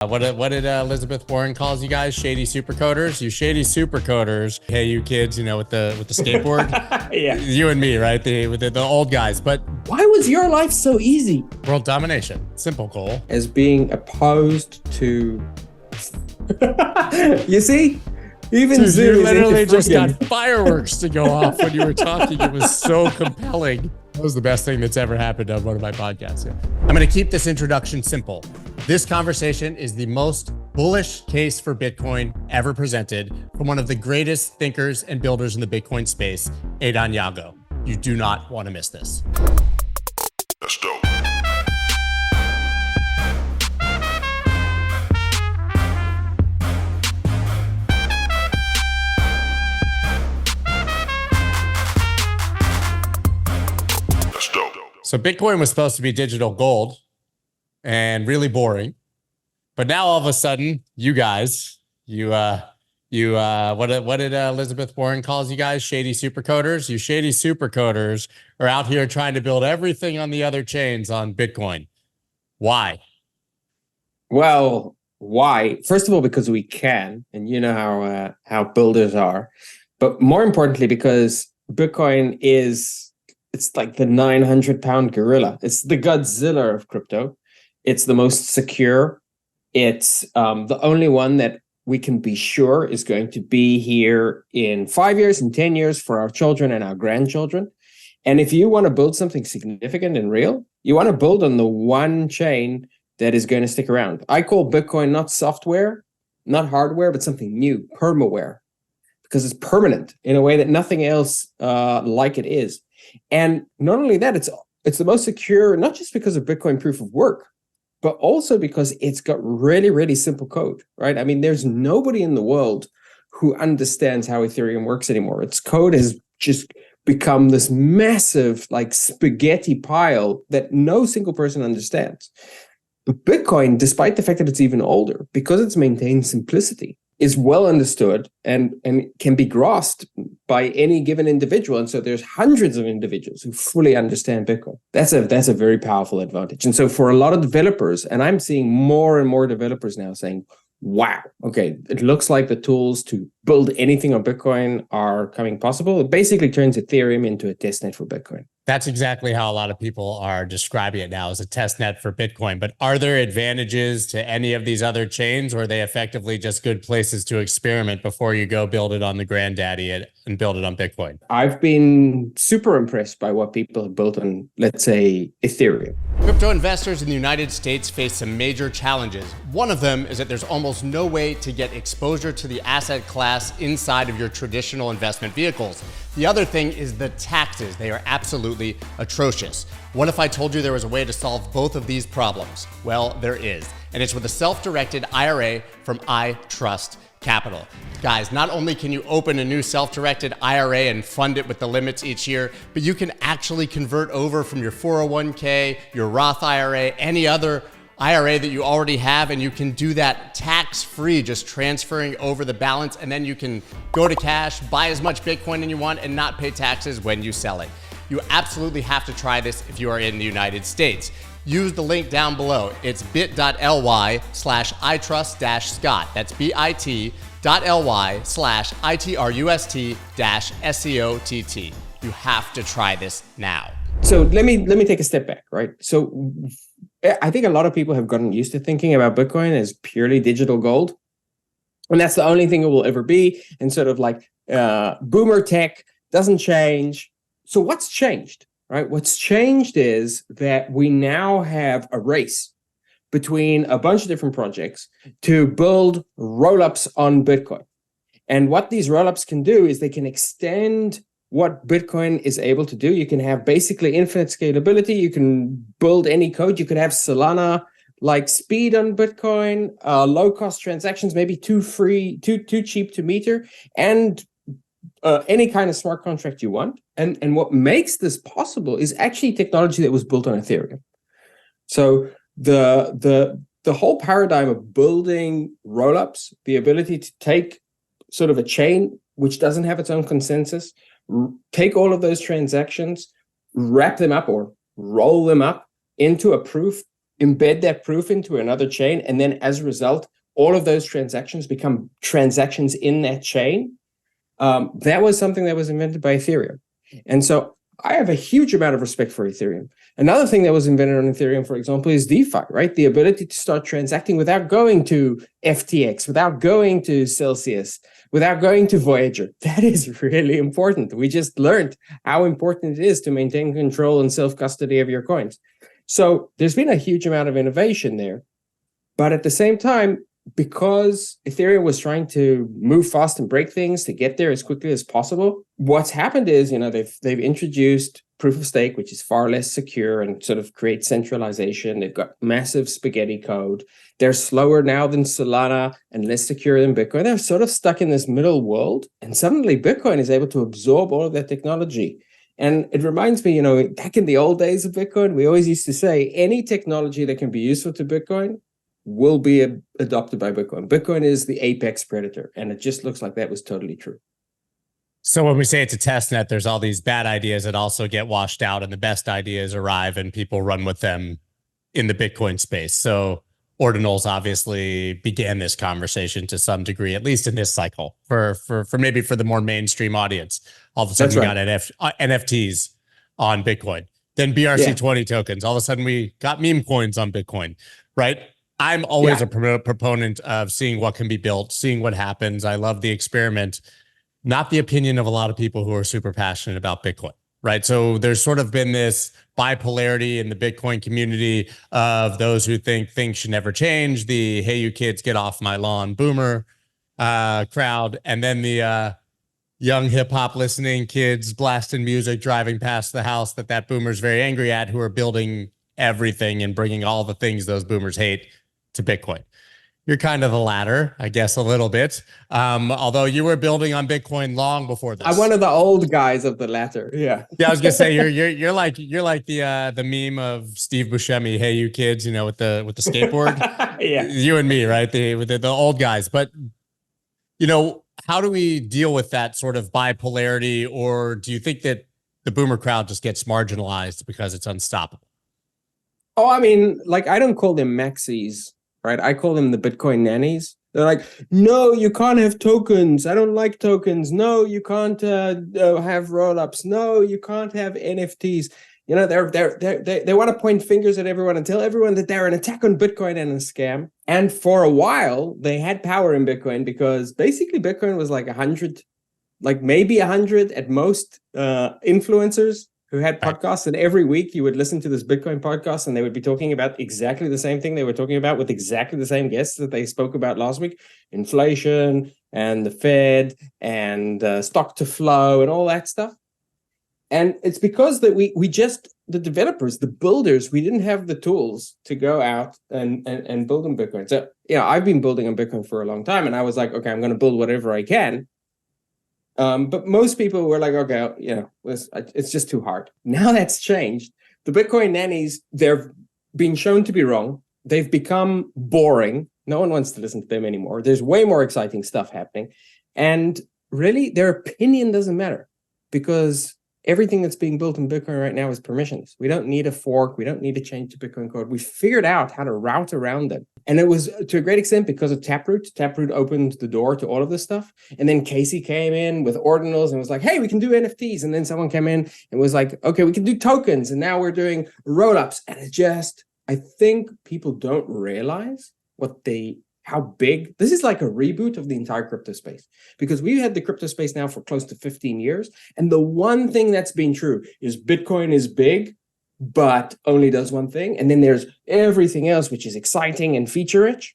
What did Elizabeth Warren calls you guys? Shady supercoders? You shady supercoders. Hey, you kids, with the skateboard. Yeah. You and me, right? With the old guys. But why was your life so easy? World domination. Simple, Cole. As being opposed to... You see? Even Dude, you literally just got fireworks to go off when you were talking. It was so compelling. That was the best thing that's ever happened on one of my podcasts. Yeah. I'm going to keep this introduction simple. This conversation is the most bullish case for Bitcoin ever presented from one of the greatest thinkers and builders in the Bitcoin space, Edan Yago. You do not want to miss this. Let's go. So Bitcoin was supposed to be digital gold and really boring. But now all of a sudden, you guys, what did Elizabeth Warren calls you guys? Shady supercoders? You shady supercoders are out here trying to build everything on the other chains on Bitcoin. Why? Well, why? First of all, because we can, and you know how builders are. But more importantly, because Bitcoin it's like the 900-pound gorilla. It's the Godzilla of crypto. It's the most secure. It's the only one that we can be sure is going to be here in 5 years and 10 years for our children and our grandchildren. And if you want to build something significant and real, you want to build on the one chain that is going to stick around. I call Bitcoin not software, not hardware, but something new, permaware, because it's permanent in a way that nothing else like it is. And not only that, it's the most secure, not just because of Bitcoin proof of work, but also because it's got really, really simple code, right? I mean, there's nobody in the world who understands how Ethereum works anymore. Its code has just become this massive, like, spaghetti pile that no single person understands. But Bitcoin, despite the fact that it's even older, because it's maintained simplicity, is well understood and can be grasped by any given individual. And so there's hundreds of individuals who fully understand Bitcoin. That's a very powerful advantage. And so for a lot of developers, and I'm seeing more and more developers now saying, wow, okay, it looks like the tools to build anything on Bitcoin are coming possible. It basically turns Ethereum into a testnet for Bitcoin. That's exactly how a lot of people are describing it now, as a test net for Bitcoin. But are there advantages to any of these other chains, or are they effectively just good places to experiment before you go build it on the granddaddy and build it on Bitcoin? I've been super impressed by what people have built on, let's say, Ethereum. Crypto investors in the United States face some major challenges. One of them is that there's almost no way to get exposure to the asset class inside of your traditional investment vehicles. The other thing is the taxes. They are absolutely atrocious. What if I told you there was a way to solve both of these problems? Well, there is, and it's with a self-directed IRA from iTrustCapital. Guys, not only can you open a new self-directed IRA and fund it with the limits each year, but you can actually convert over from your 401k, your Roth IRA, any other IRA that you already have, and you can do that tax-free, just transferring over the balance, and then you can go to cash, buy as much Bitcoin as you want, and not pay taxes when you sell it. You absolutely have to try this if you are in the United States. Use the link down below. It's bit.ly/itrust-scott. That's bit.ly/itrust-SCOTT. You have to try this now. So let me take a step back, right? So I think a lot of people have gotten used to thinking about Bitcoin as purely digital gold. And that's the only thing it will ever be. And sort of like boomer tech doesn't change. So what's changed, right? What's changed is that we now have a race between a bunch of different projects to build rollups on Bitcoin. And what these rollups can do is they can extend what Bitcoin is able to do. You can have basically infinite scalability. You can build any code. You could have Solana like speed on Bitcoin, low cost transactions, maybe too cheap to meter, and any kind of smart contract you want. And what makes this possible is actually technology that was built on Ethereum. So the whole paradigm of building rollups, the ability to take sort of a chain which doesn't have its own consensus, take all of those transactions, wrap them up or roll them up into a proof embed that proof into another chain, and then as a result, all of those transactions become transactions in that chain. That was something that was invented by Ethereum. And so I have a huge amount of respect for Ethereum. Another thing that was invented on Ethereum, for example, is DeFi, right? The ability to start transacting without going to FTX, without going to Celsius, without going to Voyager. That is really important. We just learned how important it is to maintain control and self-custody of your coins. So there's been a huge amount of innovation there. But at the same time, because Ethereum was trying to move fast and break things to get there as quickly as possible, what's happened is, they've introduced proof of stake, which is far less secure and sort of creates centralization. They've got massive spaghetti code. They're slower now than Solana and less secure than Bitcoin. They're sort of stuck in this middle world. And suddenly Bitcoin is able to absorb all of that technology. And it reminds me, back in the old days of Bitcoin, we always used to say any technology that can be useful to Bitcoin will be adopted by Bitcoin. Bitcoin is the apex predator, and it just looks like that was totally true. So when we say it's a test net, there's all these bad ideas that also get washed out, and the best ideas arrive and people run with them in the Bitcoin space. So ordinals obviously began this conversation to some degree, at least in this cycle, for maybe for the more mainstream audience. All of a sudden we got NFTs on Bitcoin, then BRC20 tokens. All of a sudden we got meme coins on Bitcoin, right? I'm always a proponent of seeing what can be built, seeing what happens. I love the experiment, not the opinion of a lot of people who are super passionate about Bitcoin, right? So there's sort of been this bipolarity in the Bitcoin community of those who think things should never change, the hey, you kids, get off my lawn boomer crowd, and then the young hip hop listening kids blasting music, driving past the house that boomer's very angry at, who are building everything and bringing all the things those boomers hate to Bitcoin. You're kind of the latter, I guess, a little bit. Although you were building on Bitcoin long before this. I'm one of the old guys of the latter. Yeah. Yeah, I was gonna say you're like the meme of Steve Buscemi. Hey, you kids, with the skateboard. Yeah. You and me, right? The old guys. But how do we deal with that sort of bipolarity, or do you think that the boomer crowd just gets marginalized because it's unstoppable? Oh, I mean, I don't call them maxis, right? I call them the Bitcoin nannies. They're like, no, you can't have tokens. I don't like tokens. No, you can't have rollups. No, you can't have NFTs. They want to point fingers at everyone and tell everyone that they're an attack on Bitcoin and a scam. And for a while, they had power in Bitcoin because basically Bitcoin was like 100, maybe 100 at most influencers who had podcasts, and every week you would listen to this Bitcoin podcast and they would be talking about exactly the same thing they were talking about with exactly the same guests that they spoke about last week: inflation and the Fed and stock to flow and all that stuff. And it's because that the developers, the builders, we didn't have the tools to go out and build on Bitcoin. So, I've been building on Bitcoin for a long time, and I was like, okay, I'm going to build whatever I can. But most people were like, okay, it's just too hard. Now that's changed. The Bitcoin nannies, they've been shown to be wrong. They've become boring. No one wants to listen to them anymore. There's way more exciting stuff happening. And really, their opinion doesn't matter because everything that's being built in Bitcoin right now is permissionless. We don't need a fork. We don't need to change the Bitcoin code. We figured out how to route around them. And it was to a great extent because of Taproot. Taproot opened the door to all of this stuff. And then Casey came in with ordinals and was like, hey, we can do NFTs. And then someone came in and was like, okay, we can do tokens. And now we're doing rollups. And I think people don't realize how big this is. Like a reboot of the entire crypto space, because we've had the crypto space now for close to 15 years. And the one thing that's been true is Bitcoin is big, but only does one thing. And then there's everything else, which is exciting and feature rich,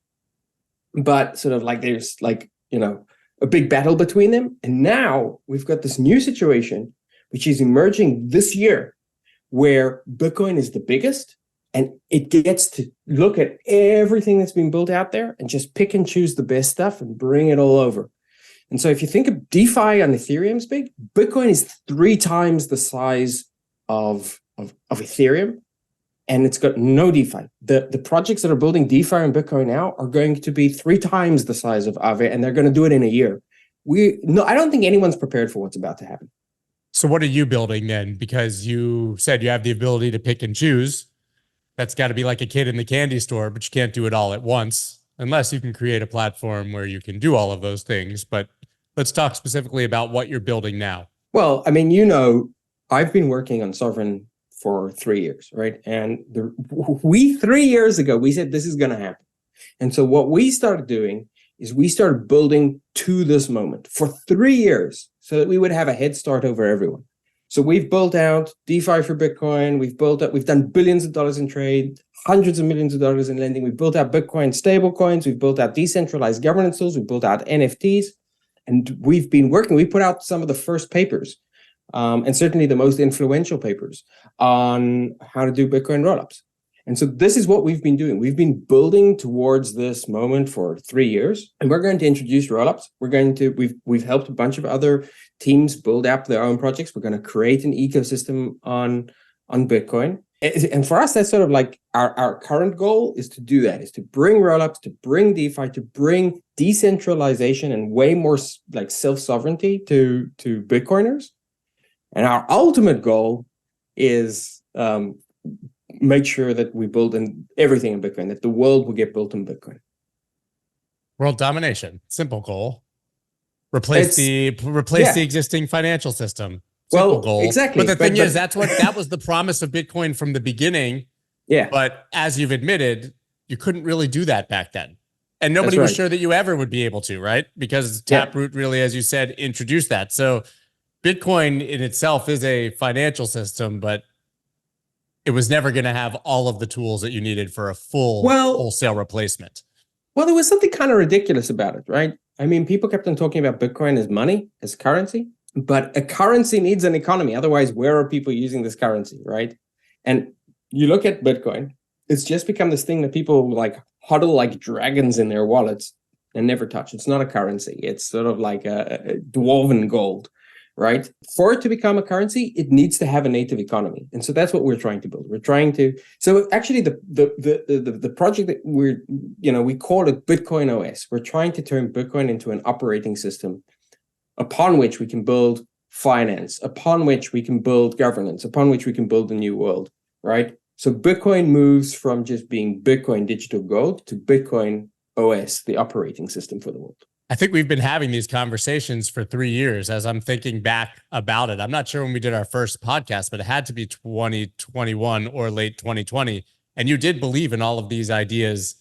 but sort of there's a big battle between them. And now we've got this new situation, which is emerging this year, where Bitcoin is the biggest. And it gets to look at everything that's been built out there and just pick and choose the best stuff and bring it all over. And so if you think of DeFi on Ethereum's big, Bitcoin is 3 times the size of Ethereum, and it's got no DeFi. The projects that are building DeFi on Bitcoin now are going to be 3 times the size of Aave, and they're going to do it in a year. I don't think anyone's prepared for what's about to happen. So what are you building then? Because you said you have the ability to pick and choose. That's got to be like a kid in the candy store, but you can't do it all at once unless you can create a platform where you can do all of those things. But let's talk specifically about what you're building now. Well, I mean, I've been working on Sovereign for 3 years, right? And 3 years ago, we said this is going to happen. And so what we started doing is we started building to this moment for 3 years so that we would have a head start over everyone. So we've built out DeFi for Bitcoin. We've done billions of dollars in trade, hundreds of millions of dollars in lending. We've built out Bitcoin stablecoins. We've built out decentralized governance tools. We've built out NFTs. And we've been working. We put out some of the first papers, and certainly the most influential papers on how to do Bitcoin rollups. And so this is what we've been doing. We've been building towards this moment for 3 years, and we're going to introduce rollups. We've helped a bunch of other teams build up their own projects. We're going to create an ecosystem on Bitcoin. And for us, that's sort of like our current goal is to do that, is to bring rollups, to bring DeFi, to bring decentralization and way more like self-sovereignty to Bitcoiners. And our ultimate goal is make sure that we build everything in Bitcoin, that the world will get built in Bitcoin. World domination, simple goal. Replace the existing financial system. Simple goal. Exactly. But the thing is, that was the promise of Bitcoin from the beginning. Yeah. But as you've admitted, you couldn't really do that back then. And nobody was sure that you ever would be able to, right? Because Taproot really, as you said, introduced that. So Bitcoin in itself is a financial system, but it was never going to have all of the tools that you needed for a full wholesale replacement. Well, there was something kind of ridiculous about it, right? I mean, people kept on talking about Bitcoin as money, as currency. But a currency needs an economy. Otherwise, where are people using this currency, right? And you look at Bitcoin, it's just become this thing that people like huddle like dragons in their wallets and never touch. It's not a currency. It's sort of like a dwarven gold, right? For it to become a currency, it needs to have a native economy. And so that's what we're trying to build. So actually the project that we call it Bitcoin OS. We're trying to turn Bitcoin into an operating system upon which we can build finance, upon which we can build governance, upon which we can build a new world, right? So Bitcoin moves from just being Bitcoin digital gold to Bitcoin OS, the operating system for the world. I think we've been having these conversations for 3 years as I'm thinking back about it. I'm not sure when we did our first podcast, but it had to be 2021 or late 2020. And you did believe in all of these ideas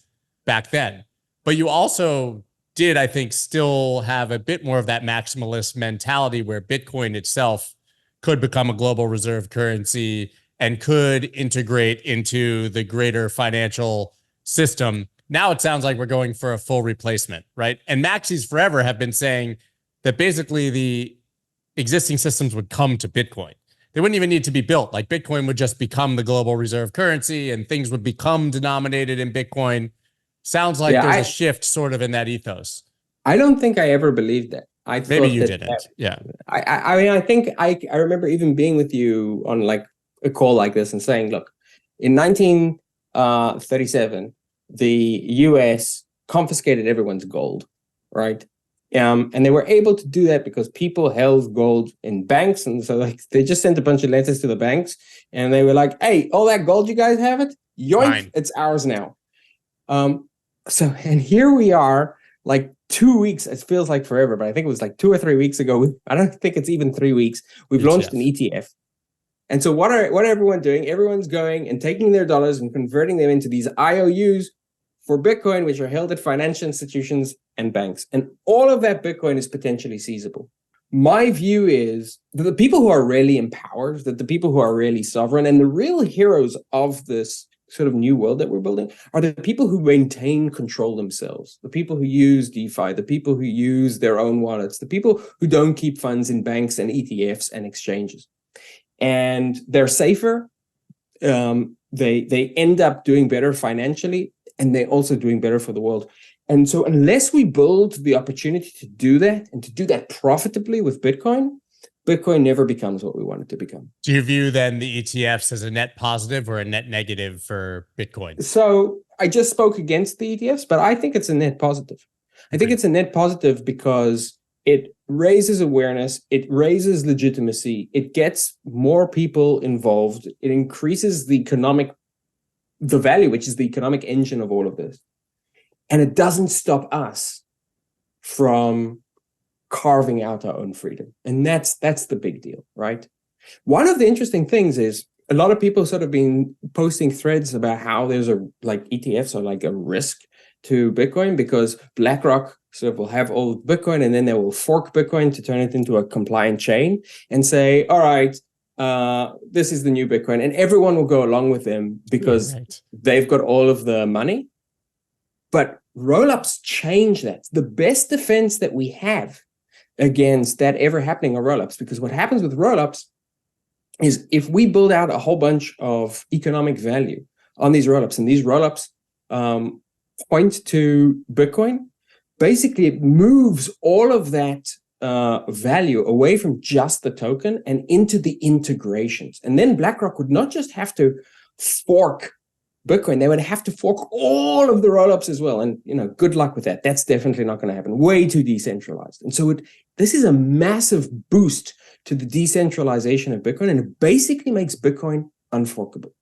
back then. But you also did, I think, still have a bit more of that maximalist mentality where Bitcoin itself could become a global reserve currency and could integrate into the greater financial system. Now it sounds like we're going for a full replacement, right? And maxis forever have been saying that basically the existing systems would come to Bitcoin. They wouldn't even need to be built. Like Bitcoin would just become the global reserve currency and things would become denominated in Bitcoin. Sounds like there's a shift sort of in that ethos. I don't think I ever believed that. Maybe you didn't. Yeah. I mean, I think I remember even being with you on like a call like this and saying, look, in 1937, the US confiscated everyone's gold, right? And they were able to do that because people held gold in banks. And so like they just sent a bunch of letters to the banks and they were like, hey, all that gold, you guys have it? Yoink, Fine. It's ours now. And here we are, like 2 weeks, it feels like forever, but I think it was like 2 or 3 weeks ago. I don't think it's even 3 weeks. We've launched an ETF. And so what are everyone doing? Everyone's going and taking their dollars and converting them into these IOUs for Bitcoin, which are held at financial institutions and banks. And all of that Bitcoin is potentially seizable. My view is that the people who are really empowered, that the people who are really sovereign and the real heroes of this sort of new world that we're building are the people who maintain control themselves, the people who use DeFi, the people who use their own wallets, the people who don't keep funds in banks and ETFs and exchanges. And they're safer. They end up doing better financially, and they're also doing better for the world. And so unless we build the opportunity to do that and to do that profitably with Bitcoin, Bitcoin never becomes what we want it to become. Do you view then the ETFs as a net positive or a net negative for Bitcoin? So I just spoke against the ETFs, but I think it's a net positive. I think it's a net positive because it raises awareness, it raises legitimacy, it gets more people involved, it increases the economic the value, which is the economic engine of all of this. And it doesn't stop us from carving out our own freedom. And that's the big deal, right? One of the interesting things is a lot of people sort of been posting threads about how there's like ETFs are like a risk to Bitcoin because BlackRock sort of will have all Bitcoin and then they will fork Bitcoin to turn it into a compliant chain and say, all right, this is the new Bitcoin. And everyone will go along with them because they've got all of the money. But rollups change that. The best defense that we have against that ever happening are rollups, because what happens with rollups is if we build out a whole bunch of economic value on these rollups, and these rollups point to Bitcoin, basically it moves all of that value away from just the token and into the integrations. And then BlackRock would not just have to fork Bitcoin, they would have to fork all of the rollups as well. And, good luck with that. That's definitely not going to happen. Way too decentralized. And so this is a massive boost to the decentralization of Bitcoin, and it basically makes Bitcoin unforkable.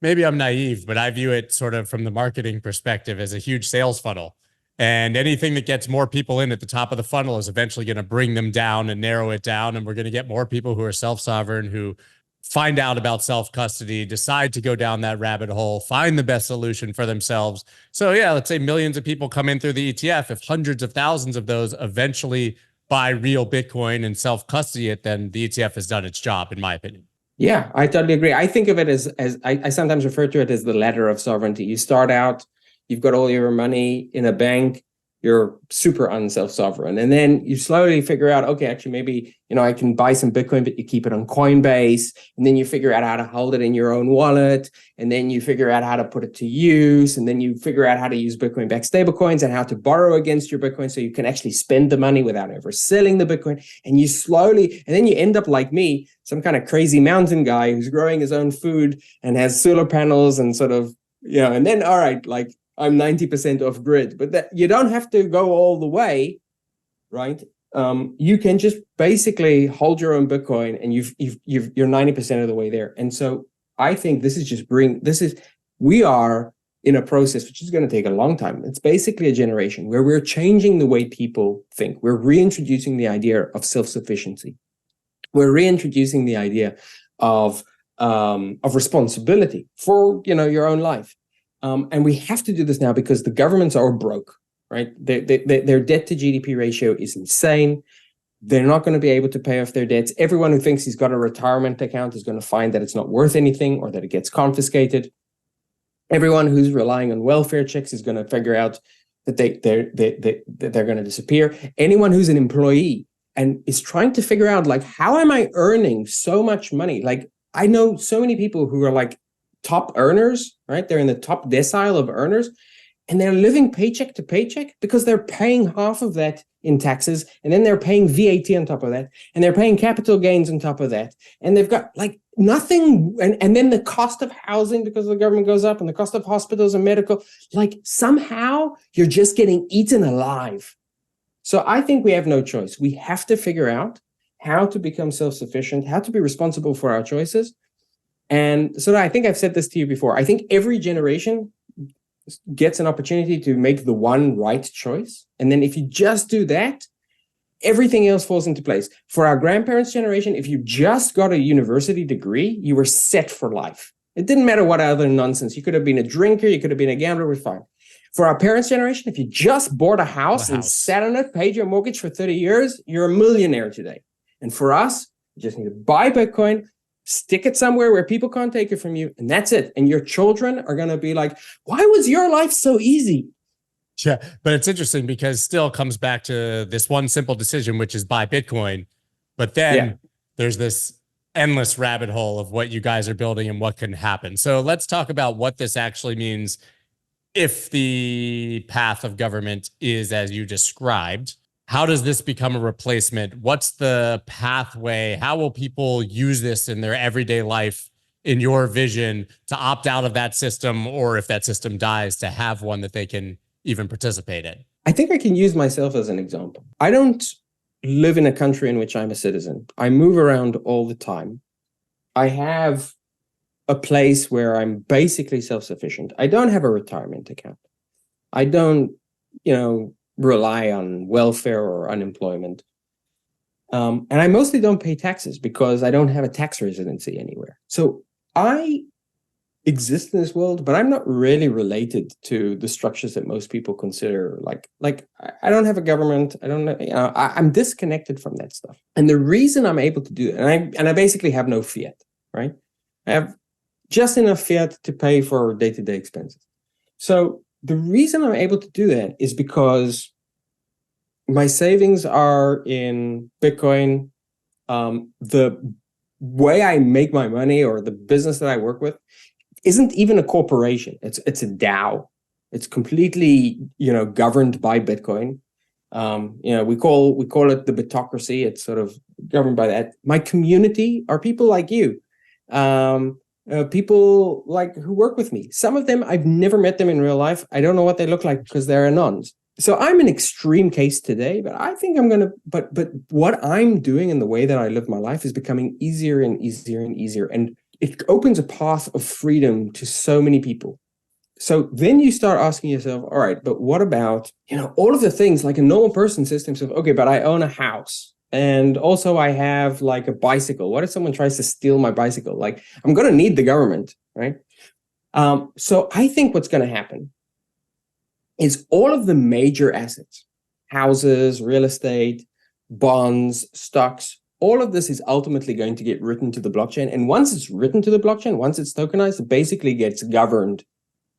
Maybe I'm naive, but I view it sort of from the marketing perspective as a huge sales funnel. And anything that gets more people in at the top of the funnel is eventually going to bring them down and narrow it down. And we're going to get more people who are self-sovereign, who find out about self-custody, decide to go down that rabbit hole, find the best solution for themselves. So yeah, let's say millions of people come in through the ETF. If hundreds of thousands of those eventually buy real Bitcoin and self-custody it, then the ETF has done its job, in my opinion. Yeah, I totally agree. I think of it as I sometimes refer to it as the ladder of sovereignty. You start out, you've got all your money in a bank, you're super unself-sovereign. And then you slowly figure out, okay, actually, maybe, I can buy some Bitcoin, but you keep it on Coinbase. And then you figure out how to hold it in your own wallet. And then you figure out how to put it to use. And then you figure out how to use Bitcoin-backed stablecoins and how to borrow against your Bitcoin so you can actually spend the money without ever selling the Bitcoin. And you slowly, and then you end up like me, some kind of crazy mountain guy who's growing his own food and has solar panels and sort of, and then, all right, like, I'm 90% off grid, but that you don't have to go all the way, right? You can just basically hold your own Bitcoin, and you're 90% of the way there. And so I think we are in a process which is going to take a long time. It's basically a generation where we're changing the way people think. We're reintroducing the idea of self-sufficiency. We're reintroducing the idea of responsibility for your own life. And we have to do this now because the governments are broke, right? Their debt to GDP ratio is insane. They're not going to be able to pay off their debts. Everyone who thinks he's got a retirement account is going to find that it's not worth anything or that it gets confiscated. Everyone who's relying on welfare checks is going to figure out that they're going to disappear. Anyone who's an employee and is trying to figure out, like, how am I earning so much money? Like, I know so many people who are like top earners, right? They're in the top decile of earners, and they're living paycheck to paycheck because they're paying half of that in taxes, and then they're paying VAT on top of that, and they're paying capital gains on top of that, and they've got like nothing, and then the cost of housing because the government goes up, and the cost of hospitals and medical, like somehow you're just getting eaten alive. So I think we have no choice. We have to figure out how to become self-sufficient, how to be responsible for our choices. And so I think I've said this to you before. I think every generation gets an opportunity to make the one right choice. And then if you just do that, everything else falls into place. For our grandparents' generation, if you just got a university degree, you were set for life. It didn't matter what other nonsense. You could have been a drinker, you could have been a gambler, it was fine. For our parents' generation, if you just bought a house and sat on it, paid your mortgage for 30 years, you're a millionaire today. And for us, you just need to buy Bitcoin, stick it somewhere where people can't take it from you, and that's it. And your children are going to be like, why was your life so easy? Yeah, but it's interesting because still comes back to this one simple decision, which is buy Bitcoin. But then there's this endless rabbit hole of what you guys are building and what can happen. So let's talk about what this actually means if the path of government is as you described. How does this become a replacement? What's the pathway? How will people use this in their everyday life, in your vision, to opt out of that system, or if that system dies, to have one that they can even participate in? I think I can use myself as an example. I don't live in a country in which I'm a citizen. I move around all the time. I have a place where I'm basically self-sufficient. I don't have a retirement account. I don't, rely on welfare or unemployment. And I mostly don't pay taxes because I don't have a tax residency anywhere. So I exist in this world, but I'm not really related to the structures that most people consider like I don't have a government. I don't know, I'm disconnected from that stuff. And the reason I'm able to do it, and I basically have no fiat, right? I have just enough fiat to pay for day-to-day expenses. So the reason I'm able to do that is because my savings are in Bitcoin. The way I make my money or the business that I work with isn't even a corporation. It's a DAO. It's completely, governed by Bitcoin. We call it the Bitocracy. It's sort of governed by that. My community are people like you, people like who work with me. Some of them, I've never met them in real life. I don't know what they look like because they're anons. So I'm an extreme case today, but I think but what I'm doing and the way that I live my life is becoming easier and easier and easier. And it opens a path of freedom to so many people. So then you start asking yourself, all right, but what about, all of the things like a normal person says to himself, okay, but I own a house. And also I have like a bicycle. What if someone tries to steal my bicycle? Like I'm going to need the government, right? So I think what's going to happen is all of the major assets, houses, real estate, bonds, stocks, all of this is ultimately going to get written to the blockchain. And once it's written to the blockchain, once it's tokenized, it basically gets governed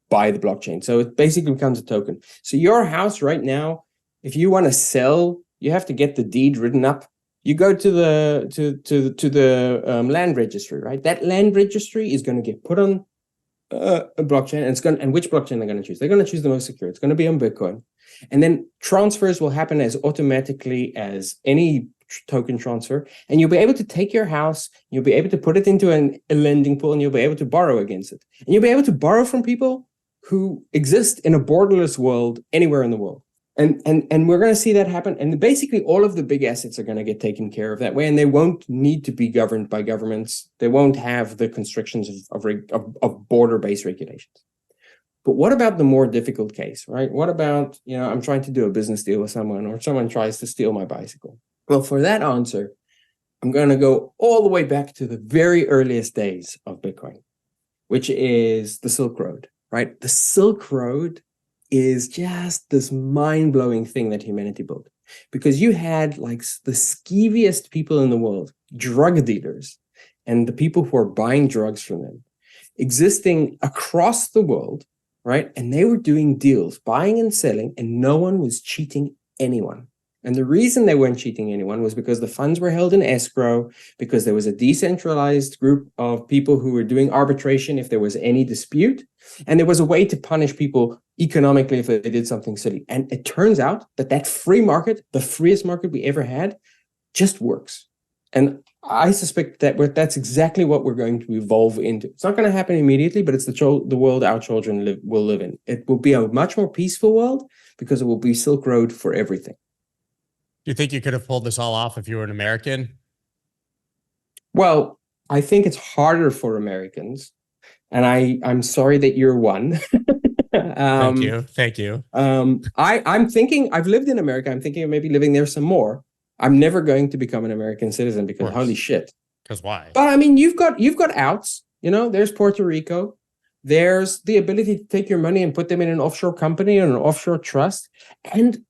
by the blockchain. So it basically becomes a token. So your house right now, if you want to sell, you have to get the deed written up. You go to the land registry, right? That land registry is going to get put on a blockchain, and which blockchain they're going to choose? They're going to choose the most secure. It's going to be on Bitcoin, and then transfers will happen as automatically as any token transfer, and you'll be able to take your house, you'll be able to put it into a lending pool, and you'll be able to borrow against it, and you'll be able to borrow from people who exist in a borderless world anywhere in the world. And we're going to see that happen. And basically all of the big assets are going to get taken care of that way. And they won't need to be governed by governments. They won't have the constrictions of border-based regulations. But what about the more difficult case, right? What about, I'm trying to do a business deal with someone or someone tries to steal my bicycle? Well, for that answer, I'm going to go all the way back to the very earliest days of Bitcoin, which is the Silk Road, right? The Silk Road is just this mind-blowing thing that humanity built, because you had like the skeeviest people in the world, drug dealers, and the people who are buying drugs from them, existing across the world, right? And they were doing deals, buying and selling, and no one was cheating anyone. And the reason they weren't cheating anyone was because the funds were held in escrow, because there was a decentralized group of people who were doing arbitration if there was any dispute, and there was a way to punish people economically if they did something silly. And it turns out that free market, the freest market we ever had, just works. And I suspect that that's exactly what we're going to evolve into. It's not going to happen immediately, but it's the world our children will live in. It will be a much more peaceful world because it will be Silk Road for everything. Do you think you could have pulled this all off if you were an American? Well, I think it's harder for Americans, and I'm sorry that you're one. Thank you. I'm thinking, I've lived in America. I'm thinking of maybe living there some more. I'm never going to become an American citizen because holy shit. Because why? But I mean, you've got outs. There's Puerto Rico. There's the ability to take your money and put them in an offshore company or an offshore trust, and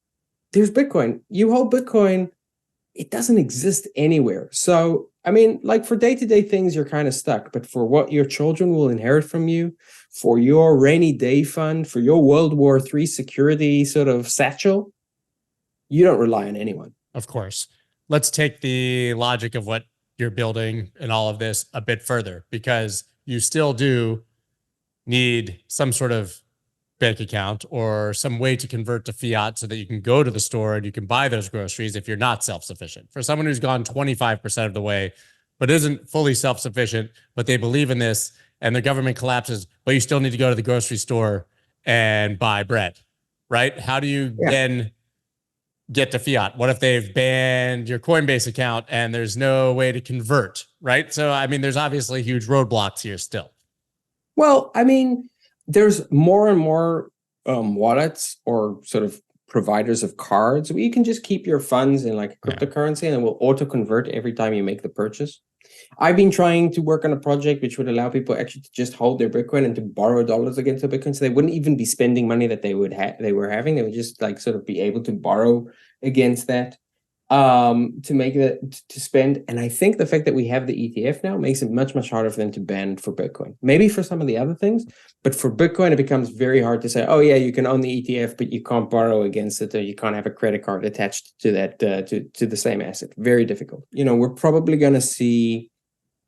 there's Bitcoin. You hold Bitcoin, it doesn't exist anywhere. So, I mean, like for day-to-day things, you're kind of stuck. But for what your children will inherit from you, for your rainy day fund, for your World War III security sort of satchel, you don't rely on anyone. Of course. Let's take the logic of what you're building and all of this a bit further, because you still do need some sort of bank account or some way to convert to fiat so that you can go to the store and you can buy those groceries if you're not self-sufficient. For someone who's gone 25% of the way, but isn't fully self-sufficient, but they believe in this and the government collapses, but you still need to go to the grocery store and buy bread, right? How do you then get to fiat? What if they've banned your Coinbase account and there's no way to convert, right? So, I mean, there's obviously huge roadblocks here still. Well, I mean, there's more and more wallets or sort of providers of cards where you can just keep your funds in like cryptocurrency and it will auto convert every time you make the purchase. I've been trying to work on a project which would allow people actually to just hold their Bitcoin and to borrow dollars against the Bitcoin. So they wouldn't even be spending money that they were having. They would just like sort of be able to borrow against that to make it to spend. And I think the fact that we have the ETF now makes it much, much harder for them to ban for Bitcoin. Maybe for some of the other things, but for Bitcoin, it becomes very hard to say, oh yeah, you can own the ETF, but you can't borrow against it, or you can't have a credit card attached to that, to the same asset. Very difficult. You know, we're probably going to see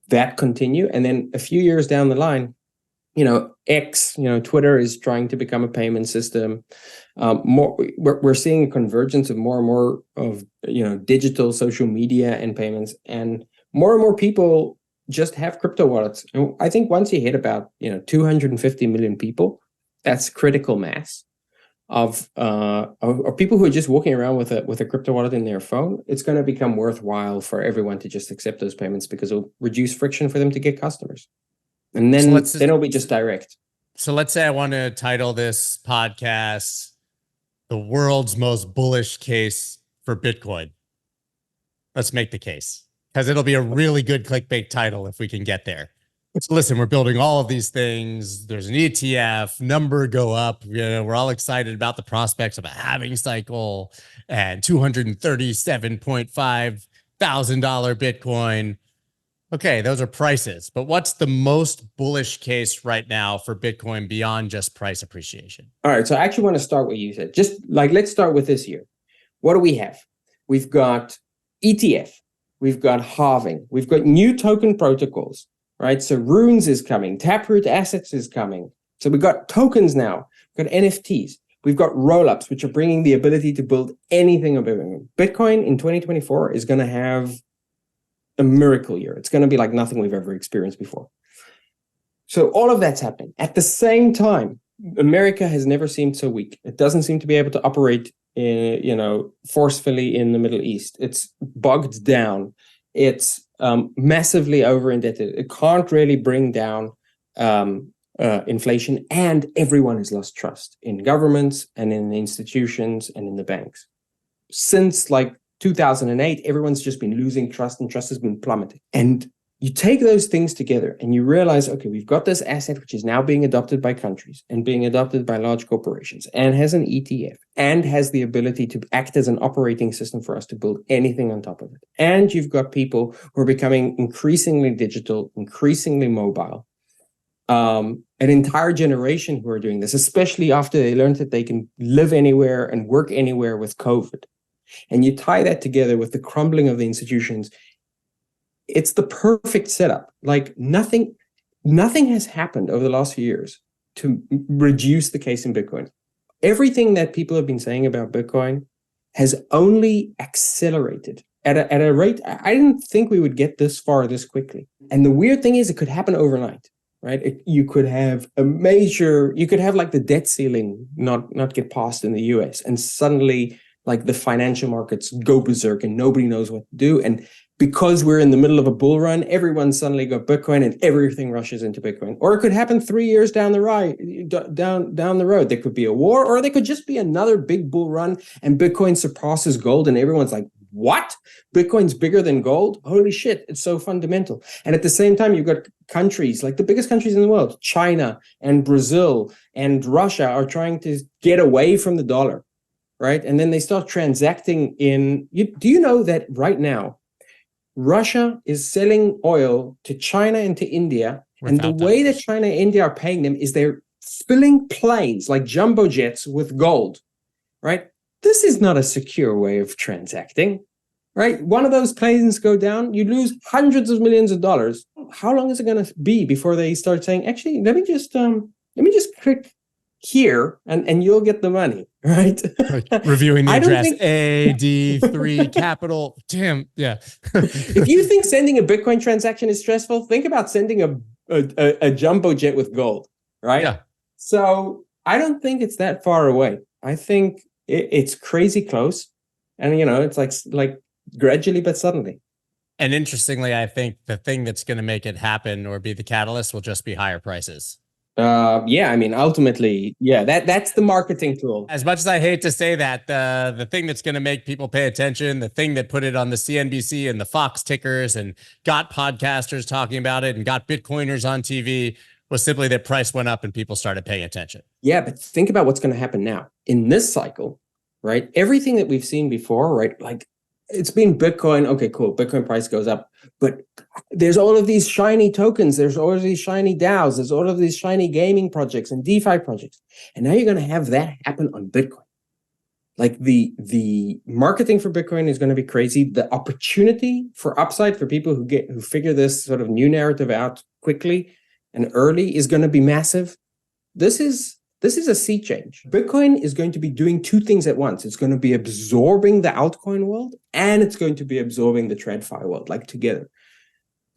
that continue. And then a few years down the line, you know, X, you know, Twitter is trying to become a payment system. We're seeing a convergence of more and more of, you know, digital social media and payments, and more people just have crypto wallets. And I think once you hit about, you know, 250 million people, that's critical mass of people who are just walking around with a crypto wallet in their phone. It's going to become worthwhile for everyone to just accept those payments because it'll reduce friction for them to get customers. And then, then it'll be just direct. So let's say I want to title this podcast "The World's Most Bullish Case for Bitcoin." Let's make the case, because it'll be a really good clickbait title if we can get there. So listen, we're building all of these things. There's an ETF, number go up. You know, we're all excited about the prospects of a halving cycle and $237.5 thousand Bitcoin. Okay, those are prices, but what's the most bullish case right now for Bitcoin beyond just price appreciation? All right, so I actually want to start what you said. Just like, let's start with this year. What do we have? We've got ETF, we've got halving, we've got new token protocols, right? So Runes is coming, Taproot Assets is coming. So we've got tokens now, we've got NFTs, we've got rollups, which are bringing the ability to build anything of Bitcoin. Bitcoin in 2024 is going to have a miracle year. It's going to be like nothing we've ever experienced before. So all of that's happening. At the same time, America has never seemed so weak. It doesn't seem to be able to operate you know, forcefully in the Middle East. It's bogged down. It's massively over-indebted. It can't really bring down inflation, and everyone has lost trust in governments and in the institutions and in the banks. Since like 2008, everyone's just been losing trust, and trust has been plummeting. And you take those things together and you realize, okay, we've got this asset which is now being adopted by countries and being adopted by large corporations and has an ETF and has the ability to act as an operating system for us to build anything on top of it. And you've got people who are becoming increasingly digital, increasingly mobile. An entire generation who are doing this, especially after they learned that they can live anywhere and work anywhere with COVID. And you tie that together with the crumbling of the institutions, it's the perfect setup. Like nothing has happened over the last few years to reduce the case in Bitcoin. Everything that people have been saying about Bitcoin has only accelerated at a rate. I didn't think we would get this far this quickly. And the weird thing is it could happen overnight, right? You could have like the debt ceiling not get passed in the US, and suddenly like the financial markets go berserk and nobody knows what to do. And because we're in the middle of a bull run, everyone suddenly got Bitcoin and everything rushes into Bitcoin. Or it could happen 3 years down the road. There could be a war, or there could just be another big bull run and Bitcoin surpasses gold and everyone's like, what? Bitcoin's bigger than gold? Holy shit, it's so fundamental. And at the same time, you've got countries, like the biggest countries in the world, China and Brazil and Russia, are trying to get away from the dollar, right? And then they start transacting in, do you know that right now, Russia is selling oil to China and to India. And the way that China and India are paying them is they're filling planes like jumbo jets with gold, right? This is not a secure way of transacting, right? One of those planes go down, you lose hundreds of millions of dollars. How long is it going to be before they start saying, actually, let me just click here and you'll get the money, right? Reviewing the address, AD3 capital. Damn, yeah. If you think sending a Bitcoin transaction is stressful, think about sending a jumbo jet with gold, right? Yeah. So I don't think it's that far away. I think it's crazy close, and you know, it's like gradually but suddenly. And interestingly, I think the thing that's going to make it happen or be the catalyst will just be higher prices. Yeah, I mean, ultimately, yeah, that's the marketing tool. As much as I hate to say that, the thing that's going to make people pay attention, the thing that put it on the CNBC and the Fox tickers and got podcasters talking about it and got Bitcoiners on TV was simply that price went up and people started paying attention. Yeah, but think about what's going to happen now in this cycle, right? Everything that we've seen before, right? Like it's been Bitcoin. Okay, cool. Bitcoin price goes up, but there's all of these shiny tokens. There's all of these shiny DAOs. There's all of these shiny gaming projects and DeFi projects. And now you're going to have that happen on Bitcoin. Like the marketing for Bitcoin is going to be crazy. The opportunity for upside for people who figure this sort of new narrative out quickly and early is going to be massive. This is a sea change. Bitcoin is going to be doing two things at once. It's going to be absorbing the altcoin world and it's going to be absorbing the TradFi world, like together.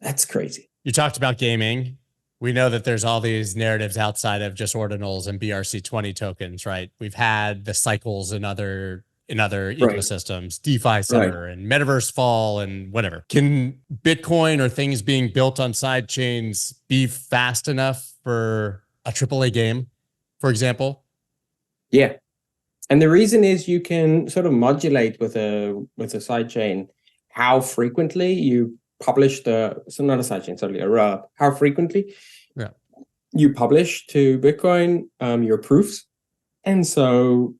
That's crazy. You talked about gaming. We know that there's all these narratives outside of just ordinals and BRC20 tokens, right? We've had the cycles in other ecosystems, DeFi Center and Metaverse Fall and whatever. Can Bitcoin or things being built on side chains be fast enough for a AAA game, for example? Yeah. And the reason is you can sort of modulate with a side chain how frequently you publish not a side chain, sorry, how frequently you publish to Bitcoin your proofs. And so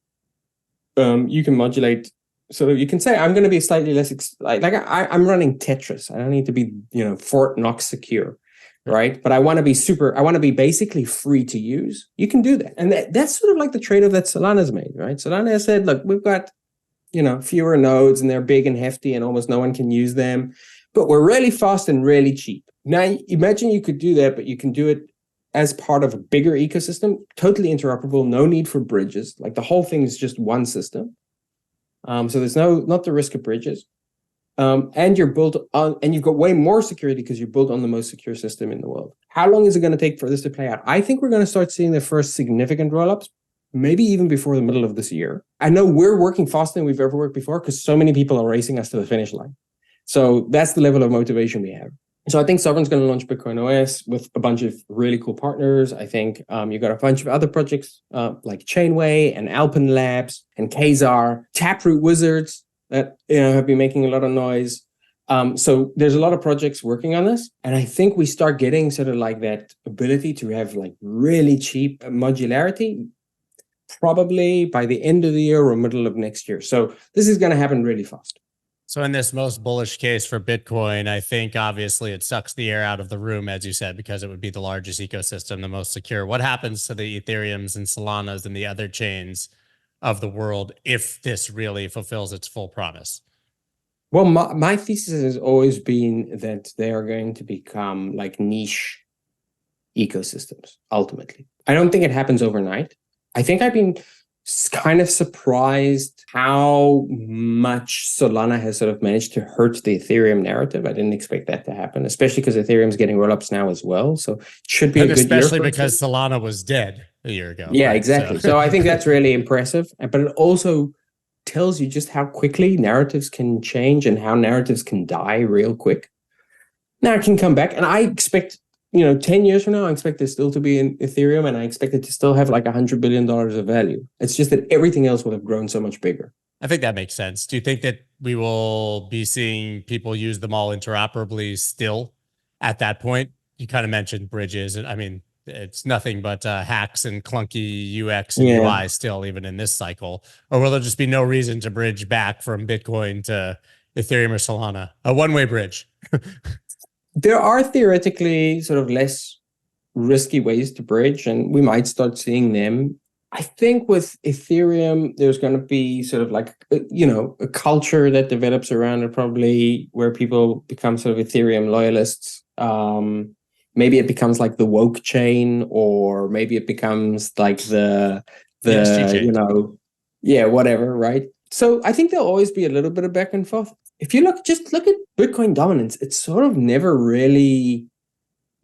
you can modulate, so you can say, I'm going to be slightly less, I'm running Tetris. I don't need to be, Fort Knox secure, right? But I want to be basically free to use. You can do that. And that's sort of like the trade-off that Solana's made, right? Solana has said, look, we've got, fewer nodes and they're big and hefty and almost no one can use them, but we're really fast and really cheap. Now, imagine you could do that, but you can do it as part of a bigger ecosystem, totally interoperable, no need for bridges. Like the whole thing is just one system. So there's not the risk of bridges. And you're built on, and you've got way more security because you're built on the most secure system in the world. How long is it going to take for this to play out? I think we're going to start seeing the first significant rollups, maybe even before the middle of this year. I know we're working faster than we've ever worked before because so many people are racing us to the finish line. So that's the level of motivation we have. So I think Sovereign's going to launch Bitcoin OS with a bunch of really cool partners. I think you got a bunch of other projects like Chainway and Alpen Labs and Kazar, Taproot Wizards that have been making a lot of noise. So there's a lot of projects working on this. And I think we start getting sort of like that ability to have like really cheap modularity probably by the end of the year or middle of next year. So this is going to happen really fast. So in this most bullish case for Bitcoin, I think obviously it sucks the air out of the room, as you said, because it would be the largest ecosystem, the most secure. What happens to the Ethereums and Solanas and the other chains of the world if this really fulfills its full promise? Well, my thesis has always been that they are going to become like niche ecosystems, ultimately. I don't think it happens overnight. I think I've been kind of surprised how much Solana has sort of managed to hurt the Ethereum narrative. I didn't expect that to happen, especially because Ethereum's getting rollups now as well. So it should be a good year. Especially because Solana was dead a year ago. Yeah, right? Exactly. So I think that's really impressive. But it also tells you just how quickly narratives can change and how narratives can die real quick. Now it can come back. And I expect 10 years from now, I expect there still to be in Ethereum and I expect it to still have like $100 billion of value. It's just that everything else will have grown so much bigger. I think that makes sense. Do you think that we will be seeing people use them all interoperably still at that point? You kind of mentioned bridges. And I mean, it's nothing but hacks and clunky UX and UI still, even in this cycle. Or will there just be no reason to bridge back from Bitcoin to Ethereum or Solana? A one-way bridge. There are theoretically sort of less risky ways to bridge, and we might start seeing them. I think with Ethereum, there's going to be sort of like, a culture that develops around it, probably where people become sort of Ethereum loyalists. Maybe it becomes like the woke chain, or maybe it becomes like the whatever, right? So I think there'll always be a little bit of back and forth. If you look at Bitcoin dominance, it's sort of never really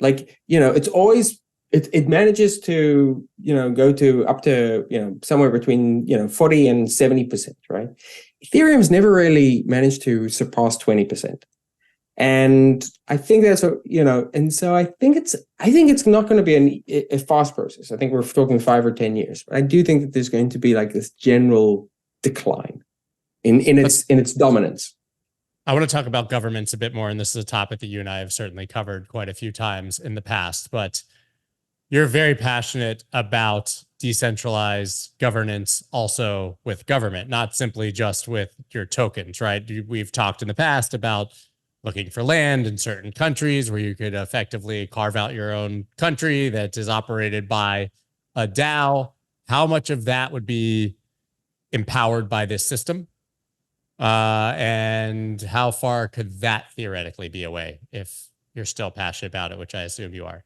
it's always, it manages to, go to up to, somewhere between, 40 and 70%, right? Ethereum's never really managed to surpass 20%. And I think that's and so I think it's not going to be a fast process. I think we're talking 5 or 10 years, but I do think that there's going to be like this general decline in its dominance. I want to talk about governments a bit more, and this is a topic that you and I have certainly covered quite a few times in the past, but you're very passionate about decentralized governance also with government, not simply just with your tokens, right? We've talked in the past about looking for land in certain countries where you could effectively carve out your own country that is operated by a DAO. How much of that would be empowered by this system? And how far could that theoretically be away if you're still passionate about it, which I assume you are?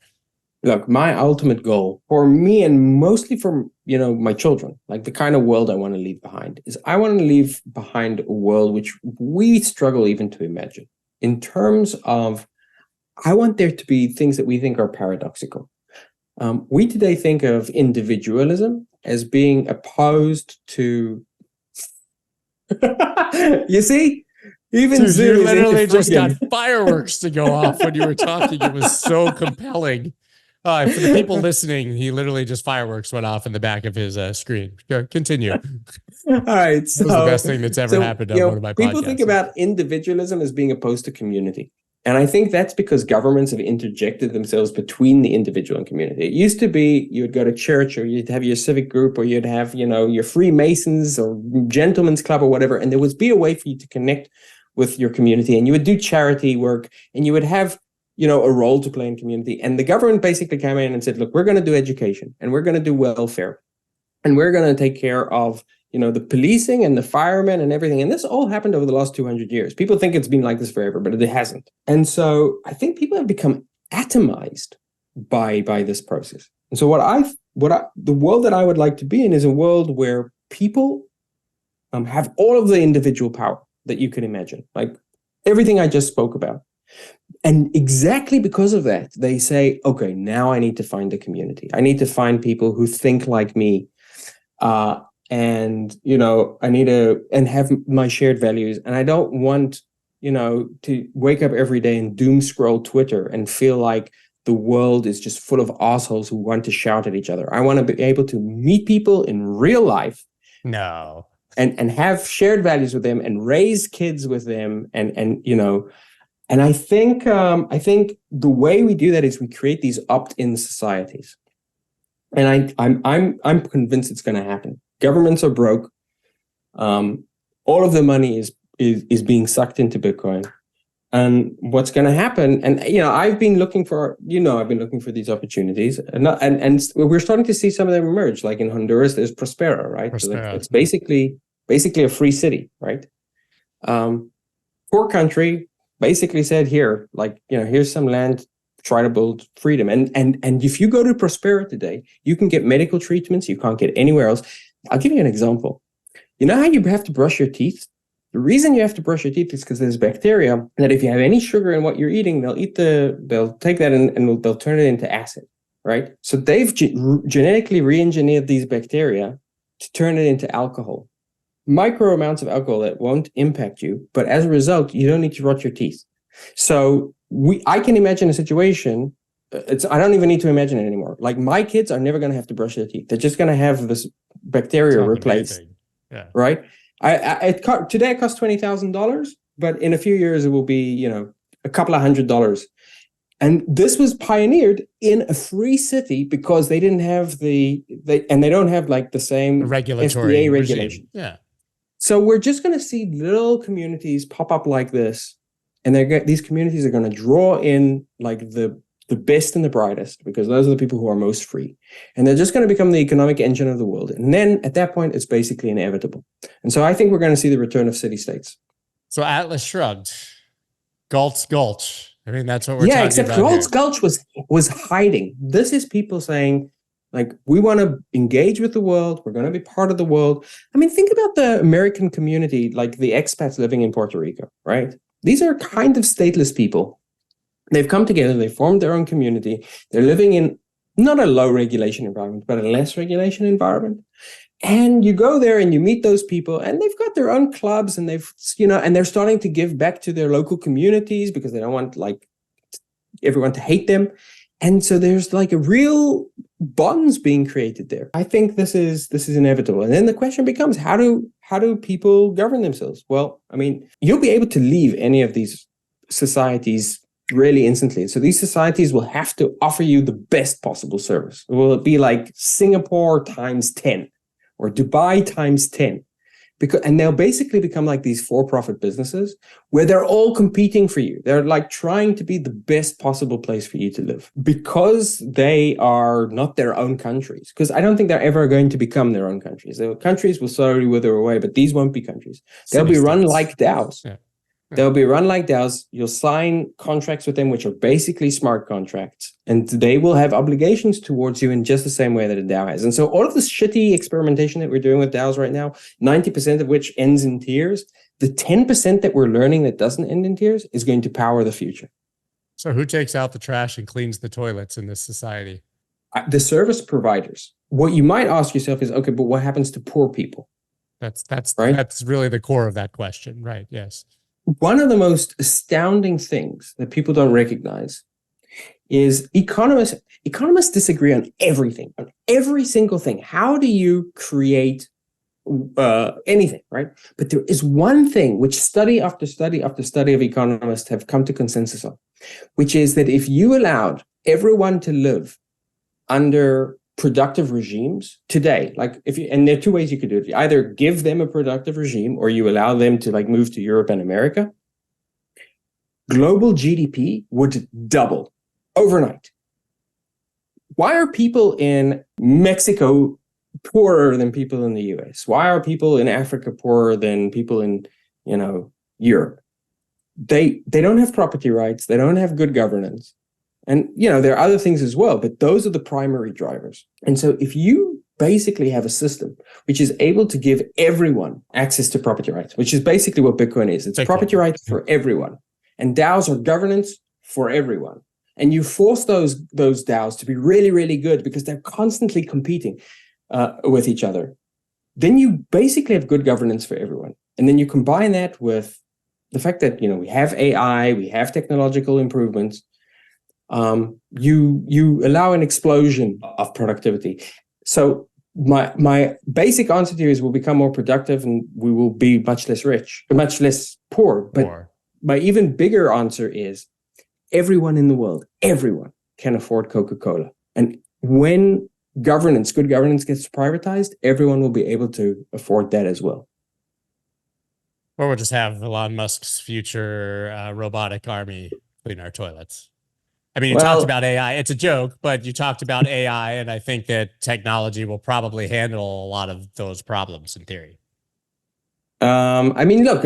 Look, my ultimate goal for me, and mostly for my children, like the kind of world I want to leave behind, is I want to leave behind a world which we struggle even to imagine. In terms of, I want there to be things that we think are paradoxical. We today think of individualism as being opposed to. You see, even dude, you literally just got fireworks to go off when you were talking. It was so compelling. For the people listening, he literally just fireworks went off in the back of his screen. Continue. All right, so, it was the best thing that's ever happened on one of my podcasts. People think about individualism as being opposed to community. And I think that's because governments have interjected themselves between the individual and community. It used to be you would go to church, or you'd have your civic group, or you'd have, your Freemasons or Gentlemen's Club or whatever. And there would be a way for you to connect with your community, and you would do charity work, and you would have, a role to play in community. And the government basically came in and said, look, we're going to do education, and we're going to do welfare, and we're going to take care of the policing and the firemen and everything. And this all happened over the last 200 years. People think it's been like this forever, but it hasn't. And so I think people have become atomized by this process. And so the world that I would like to be in is a world where people have all of the individual power that you can imagine, like everything I just spoke about. And exactly because of that, they say, okay, now I need to find a community. I need to find people who think like me. And I need to have my shared values, and I don't want to wake up every day and doom scroll Twitter and feel like the world is just full of assholes who want to shout at each other. I want to be able to meet people in real life, and have shared values with them, and raise kids with them, and I think the way we do that is we create these opt-in societies, and I'm convinced it's going to happen. Governments are broke. All of the money is being sucked into Bitcoin. And what's going to happen? And I've been looking for these opportunities, and we're starting to see some of them emerge. Like in Honduras, there's Prospera, right? Prospera. So it's basically a free city, right? Poor country basically said, here's some land. Try to build freedom. And if you go to Prospera today, you can get medical treatments you can't get anywhere else. I'll give you an example. You know how you have to brush your teeth? The reason you have to brush your teeth is because there's bacteria that if you have any sugar in what you're eating, they'll take that and they'll turn it into acid, right? So they've genetically re-engineered these bacteria to turn it into alcohol. Micro amounts of alcohol that won't impact you, but as a result, you don't need to rot your teeth. So I can imagine a situation. I don't even need to imagine it anymore. Like my kids are never going to have to brush their teeth. They're just going to have this bacteria replaced, right? Today it costs $20,000, but in a few years it will be, a couple of $100. And this was pioneered in a free city because they didn't have they don't have like the same regulatory FDA regulation. Yeah. So we're just going to see little communities pop up like this, and these communities are going to draw in like the best and the brightest, because those are the people who are most free. And they're just going to become the economic engine of the world. And then at that point, it's basically inevitable. And so I think we're going to see the return of city-states. So Atlas shrugged. Galt's Gulch. I mean, that's what we're talking about. Yeah, except Galt's Gulch was hiding. This is people saying, like, we want to engage with the world. We're going to be part of the world. I mean, think about the American community, like the expats living in Puerto Rico, right? These are kind of stateless people. They've come together, they formed their own community. They're living in not a low regulation environment, but a less regulation environment. And you go there and you meet those people, and they've got their own clubs, and and they're starting to give back to their local communities because they don't want like everyone to hate them. And so there's like a real bonds being created there. I think this is inevitable. And then the question becomes, how do people govern themselves? Well, I mean, you'll be able to leave any of these societies really instantly. So these societies will have to offer you the best possible service. Will it be like Singapore times 10 or Dubai times 10? And they'll basically become like these for-profit businesses where they're all competing for you. They're like trying to be the best possible place for you to live because they are not their own countries. Because I don't think they're ever going to become their own countries. The countries will slowly wither away, but these won't be countries. They'll be run like DAOs. Yeah. They'll be run like DAOs. You'll sign contracts with them, which are basically smart contracts, and they will have obligations towards you in just the same way that a DAO has. And so all of this shitty experimentation that we're doing with DAOs right now, 90% of which ends in tears, the 10% that we're learning that doesn't end in tears is going to power the future. So who takes out the trash and cleans the toilets in this society? The service providers. What you might ask yourself is, okay, but what happens to poor people? That's right? That's really the core of that question, right? Yes. One of the most astounding things that people don't recognize is economists disagree on everything, on every single thing. How do you create anything, right? But there is one thing which study after study after study of economists have come to consensus on, which is that if you allowed everyone to live under productive regimes today, and there are two ways you could do it. You either give them a productive regime or you allow them to like move to Europe and America. Global GDP would double overnight. Why are people in Mexico poorer than people in the US? Why are people in Africa poorer than people in, Europe? They don't have property rights. They don't have good governance. And, there are other things as well, but those are the primary drivers. And so if you basically have a system which is able to give everyone access to property rights, which is basically what Bitcoin is. It's property rights for everyone. And DAOs are governance for everyone. And you force those DAOs to be really, really good because they're constantly competing with each other. Then you basically have good governance for everyone. And then you combine that with the fact that, we have AI, we have technological improvements. You allow an explosion of productivity. So my basic answer to you is we'll become more productive and we will be much less rich, much less poor. But my even bigger answer is everyone in the world, everyone can afford Coca-Cola. And when good governance gets privatized, everyone will be able to afford that as well. Or we'll just have Elon Musk's future robotic army clean our toilets. I mean, you talked about AI. It's a joke, but you talked about AI, and I think that technology will probably handle a lot of those problems in theory. Look,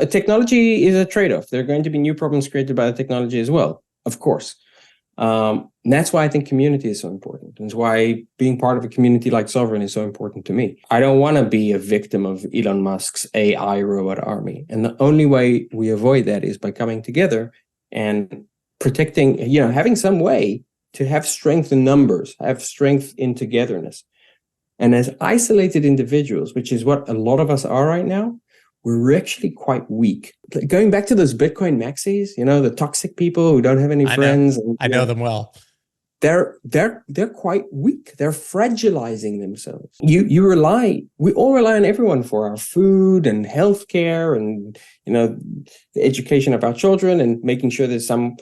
technology is a trade-off. There are going to be new problems created by the technology as well, of course. And that's why I think community is so important. That's why being part of a community like Sovereign is so important to me. I don't want to be a victim of Elon Musk's AI robot army. And the only way we avoid that is by coming together and protecting, having some way to have strength in numbers, have strength in togetherness. And as isolated individuals, which is what a lot of us are right now, we're actually quite weak. Going back to those Bitcoin maxis, the toxic people who don't have any friends. I know them well. They're quite weak. They're fragilizing themselves. We all rely on everyone for our food and healthcare and, the education of our children and making sure there's some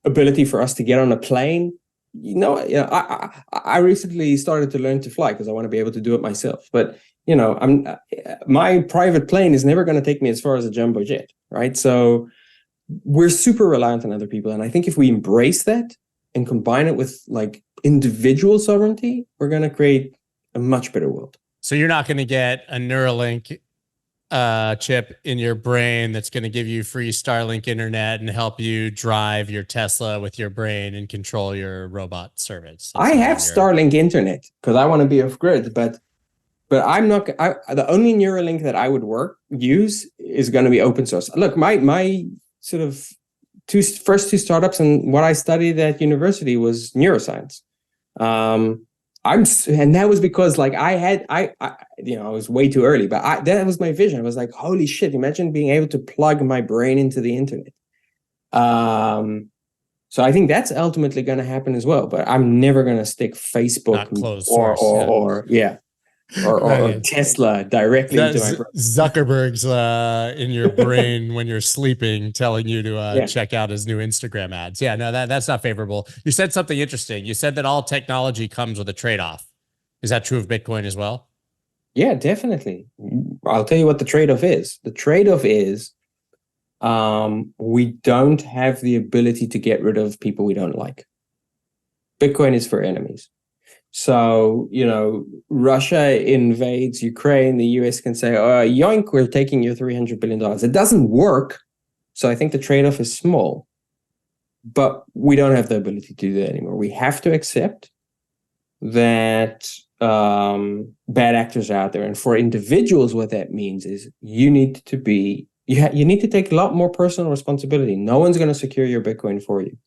ability for us to get on a plane. I recently started to learn to fly because I want to be able to do it myself. But, my private plane is never going to take me as far as a jumbo jet, right? So we're super reliant on other people. And I think if we embrace that and combine it with like individual sovereignty, we're going to create a much better world. So you're not going to get a Neuralink chip in your brain that's going to give you free Starlink internet and help you drive your Tesla with your brain and control your robot servants. I have Starlink internet because I want to be off grid, but I'm not. The only Neuralink that I would use is going to be open source. Look, my sort of first two startups and what I studied at university was neuroscience. And that was because like I was way too early, but that was my vision. I was like, holy shit, imagine being able to plug my brain into the internet. So I think that's ultimately going to happen as well, but I'm never going to stick Facebook or Tesla directly into my brain. Zuckerberg's in your brain when you're sleeping, telling you to check out his new Instagram ads. Yeah, no, that's not favorable. You said something interesting. You said that all technology comes with a trade-off. Is that true of Bitcoin as well? Yeah, definitely. I'll tell you what the trade-off is. The trade-off is we don't have the ability to get rid of people we don't like. Bitcoin is for enemies. So, Russia invades Ukraine, the US can say, yoink, we're taking your $300 billion. It doesn't work. So I think the trade-off is small, but we don't have the ability to do that anymore. We have to accept that bad actors are out there. And for individuals, what that means is you need to take a lot more personal responsibility. No one's going to secure your Bitcoin for you.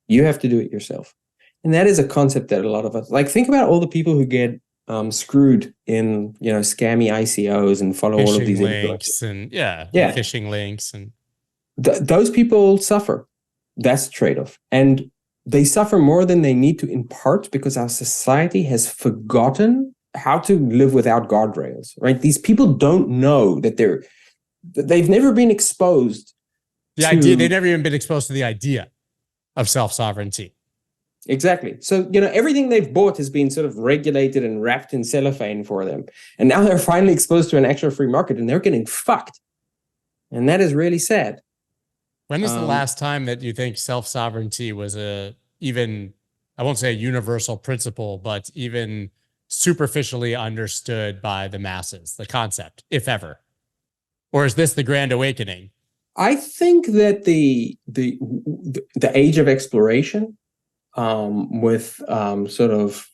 You have to do it yourself. And that is a concept that a lot of us, like, think about all the people who get screwed in, scammy ICOs and follow all of these links and phishing links. And those people suffer. That's the trade-off. And they suffer more than they need to, in part because our society has forgotten how to live without guardrails, right? These people don't know that they've never been exposed to the idea. They've never even been exposed to the idea of self-sovereignty. Exactly. So, everything they've bought has been sort of regulated and wrapped in cellophane for them. And now they're finally exposed to an actual free market and they're getting fucked. And that is really sad. When is the last time that you think self-sovereignty was even, I won't say a universal principle, but even superficially understood by the masses, the concept, if ever? Or is this the grand awakening? I think that the age of exploration, with sort of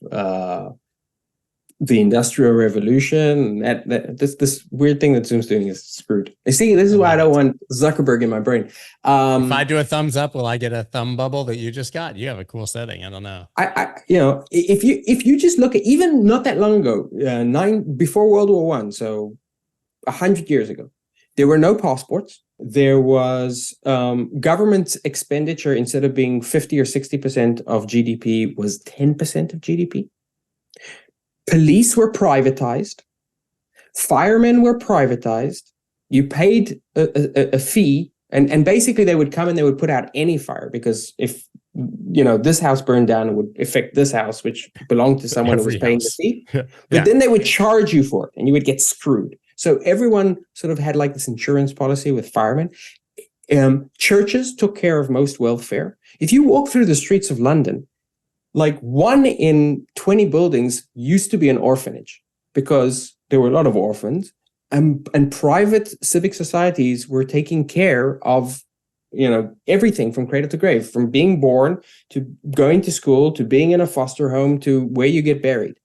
the Industrial Revolution, this weird thing that Zoom's doing is screwed. You see, this is why I don't want Zuckerberg in my brain. If I do a thumbs up, will I get a thumb bubble that you just got? You have a cool setting. I don't know. If you just look at even not that long ago, before World War I, so 100 years ago, there were no passports. There was government expenditure, instead of being 50 or 60% of GDP, was 10% of GDP. Police were privatized. Firemen were privatized. You paid a fee, and basically they would come and they would put out any fire, because if this house burned down, it would affect this house, which belonged to someone who was paying the fee. But then they would charge you for it, and you would get screwed. So everyone sort of had like this insurance policy with firemen. Churches took care of most welfare. If you walk through the streets of London, like 1 in 20 buildings used to be an orphanage, because there were a lot of orphans, and private civic societies were taking care of everything from cradle to grave, from being born to going to school to being in a foster home to where you get buried.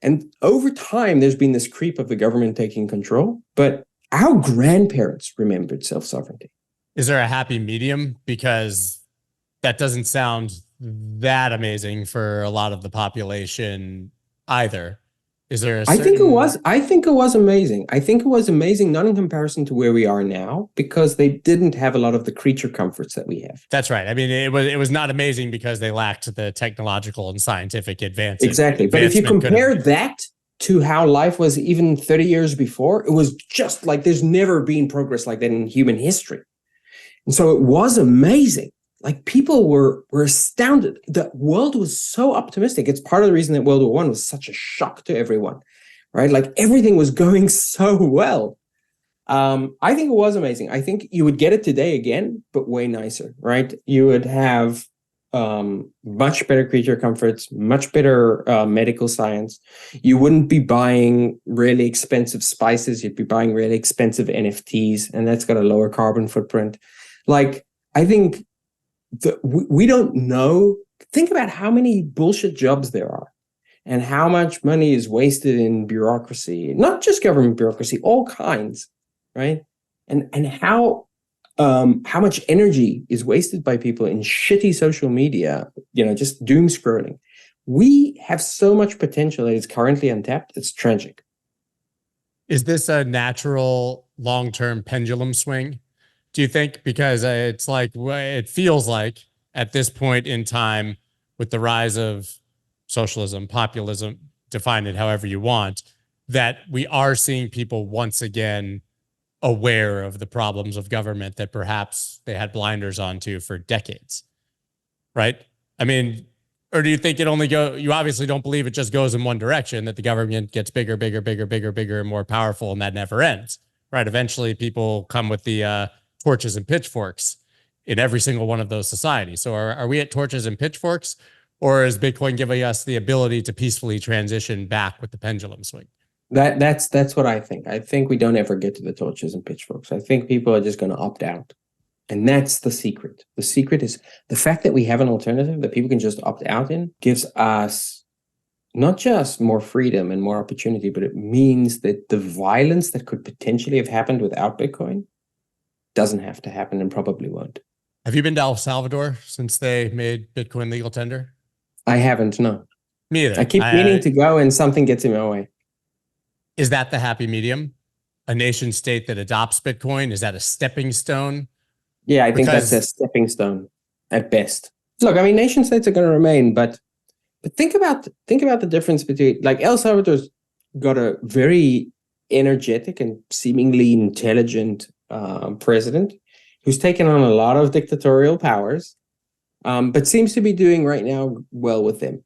And over time, there's been this creep of the government taking control, but our grandparents remembered self-sovereignty. Is there a happy medium? Because that doesn't sound that amazing for a lot of the population either. Is there a certain... I think it was amazing. I think it was amazing, not in comparison to where we are now, because they didn't have a lot of the creature comforts that we have. That's right. I mean, it was not amazing because they lacked the technological and scientific advances. Exactly. But if you compare that to how life was even 30 years before, it was just like there's never been progress like that in human history. And so it was amazing. Like, people were astounded. The world was so optimistic. It's part of the reason that World War I was such a shock to everyone, right? Like, everything was going so well. I think it was amazing. I think you would get it today again, but way nicer, right? You would have much better creature comforts, much better medical science. You wouldn't be buying really expensive spices. You'd be buying really expensive NFTs, and that's got a lower carbon footprint. Like, I think we don't know. Think about how many bullshit jobs there are and how much money is wasted in bureaucracy, not just government bureaucracy, all kinds, right? And how much energy is wasted by people in shitty social media, just doom scrolling. we have so much potential that is currently untapped. It's tragic. Is this a natural long-term pendulum swing, do you think? Because it's like, it feels like at this point in time, with the rise of socialism, populism, define it however you want, that we are seeing people once again aware of the problems of government that perhaps they had blinders onto for decades, right? I mean, or do you think it only you obviously don't believe it just goes in one direction, that the government gets bigger, bigger, bigger, bigger, bigger, and more powerful, and that never ends, right? Eventually people come with the torches and pitchforks in every single one of those societies. So are we at torches and pitchforks, or is Bitcoin giving us the ability to peacefully transition back with the pendulum swing? That's what I think. I think we don't ever get to the torches and pitchforks. I think people are just going to opt out. And that's the secret. The secret is the fact that we have an alternative that people can just opt out in gives us not just more freedom and more opportunity, but it means that the violence that could potentially have happened without Bitcoin doesn't have to happen and probably won't. Have you been to El Salvador since they made Bitcoin legal tender? I haven't, no. Me either. I keep meaning to go and something gets in my way. Is that the happy medium? A nation state that adopts Bitcoin? Is that a stepping stone? Yeah, I think that's a stepping stone at best. Look, I mean, nation states are going to remain, but think about the difference between, like, El Salvador's got a very energetic and seemingly intelligent president who's taken on a lot of dictatorial powers, but seems to be doing right now well with them.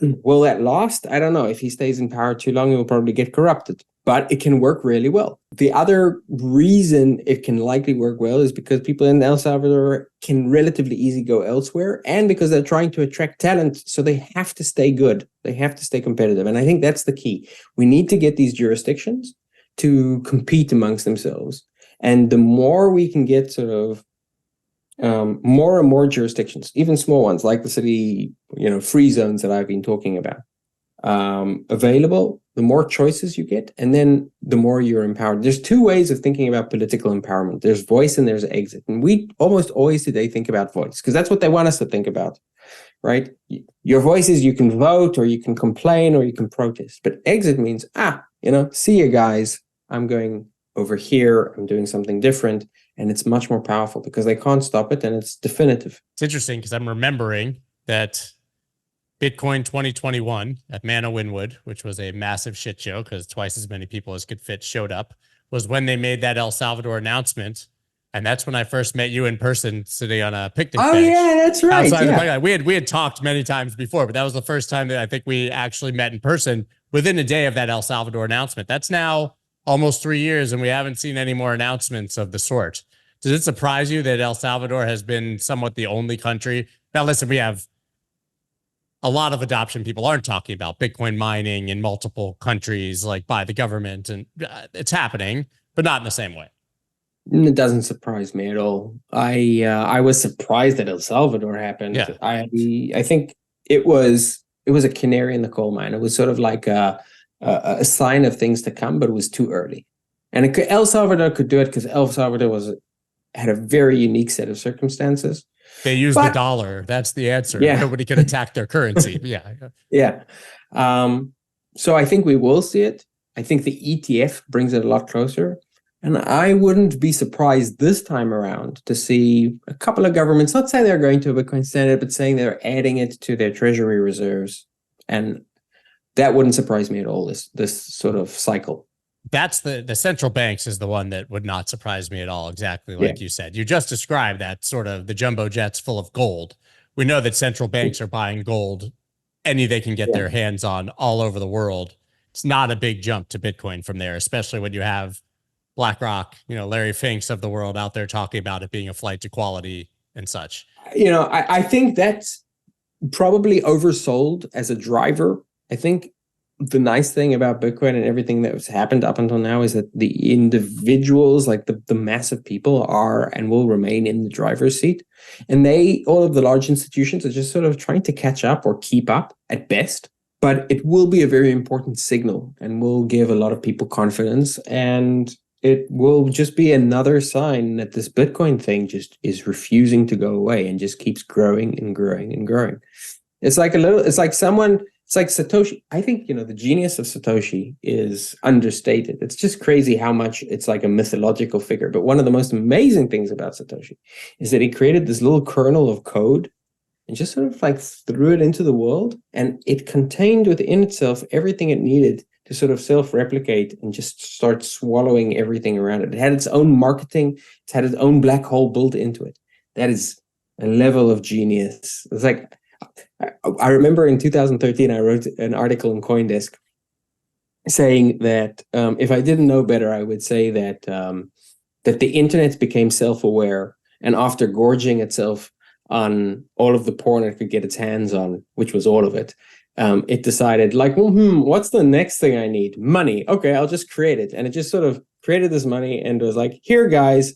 Will that last? I don't know. If he stays in power too long, he will probably get corrupted. But it can work really well. The other reason it can likely work well is because people in El Salvador can relatively easily go elsewhere, and because they're trying to attract talent, so they have to stay good. They have to stay competitive. And I think that's the key. We need to get these jurisdictions to compete amongst themselves. And the more we can get sort of more and more jurisdictions, even small ones like the city, free zones that I've been talking about, available, the more choices you get, and then the more you're empowered. There's two ways of thinking about political empowerment. There's voice and there's exit. And we almost always today think about voice because that's what they want us to think about, right? Your voice is you can vote or you can complain or you can protest. But exit means, see you guys, I'm going over here, I'm doing something different. And it's much more powerful because they can't stop it and it's definitive. It's interesting because I'm remembering that Bitcoin 2021 at Mana Winwood, which was a massive shit show because twice as many people as could fit showed up, was when they made that El Salvador announcement. And that's when I first met you in person sitting on a picnic bench. Oh, yeah, that's right. Yeah. We had talked many times before, but that was the first time that I think we actually met in person within a day of that El Salvador announcement. That's now almost 3 years, and we haven't seen any more announcements of the sort. Does it surprise you that El Salvador has been somewhat the only country? Now, listen, we have a lot of adoption. People aren't talking about Bitcoin mining in multiple countries, like by the government, and it's happening, but not in the same way. It doesn't surprise me at all. I was surprised that El Salvador happened. Yeah. I think it was a canary in the coal mine. It was sort of like a sign of things to come, but it was too early. And El Salvador could do it because El Salvador had a very unique set of circumstances. They use the dollar. That's the answer. Yeah. Nobody can attack their currency. Yeah. Yeah. So I think we will see it. I think the ETF brings it a lot closer. And I wouldn't be surprised this time around to see a couple of governments, not saying they're going to a Bitcoin standard, but saying they're adding it to their treasury reserves. And that wouldn't surprise me at all, this sort of cycle. That's the central banks is the one that would not surprise me at all. Exactly like you said. You just described that sort of the jumbo jets full of gold. We know that central banks are buying gold any they can get their hands on all over the world. It's not a big jump to Bitcoin from there, especially when you have BlackRock, Larry Finks of the world out there talking about it being a flight to quality and such. I think that's probably oversold as a driver. I think the nice thing about Bitcoin and everything that has happened up until now is that the individuals, like the massive people, are and will remain in the driver's seat. And all of the large institutions are just sort of trying to catch up or keep up at best. But it will be a very important signal and will give a lot of people confidence. And it will just be another sign that this Bitcoin thing just is refusing to go away and just keeps growing and growing and growing. It's like Satoshi. I think, the genius of Satoshi is understated. It's just crazy how much it's like a mythological figure. But one of the most amazing things about Satoshi is that he created this little kernel of code and just sort of like threw it into the world. And it contained within itself everything it needed to sort of self-replicate and just start swallowing everything around it. It had its own marketing. It had its own black hole built into it. That is a level of genius. It's like, I remember in 2013, I wrote an article in CoinDesk saying that if I didn't know better, I would say that that the internet became self-aware, and after gorging itself on all of the porn it could get its hands on, which was all of it, it decided, like, what's the next thing I need? Money. Okay, I'll just create it. And it just sort of created this money and was like, here, guys,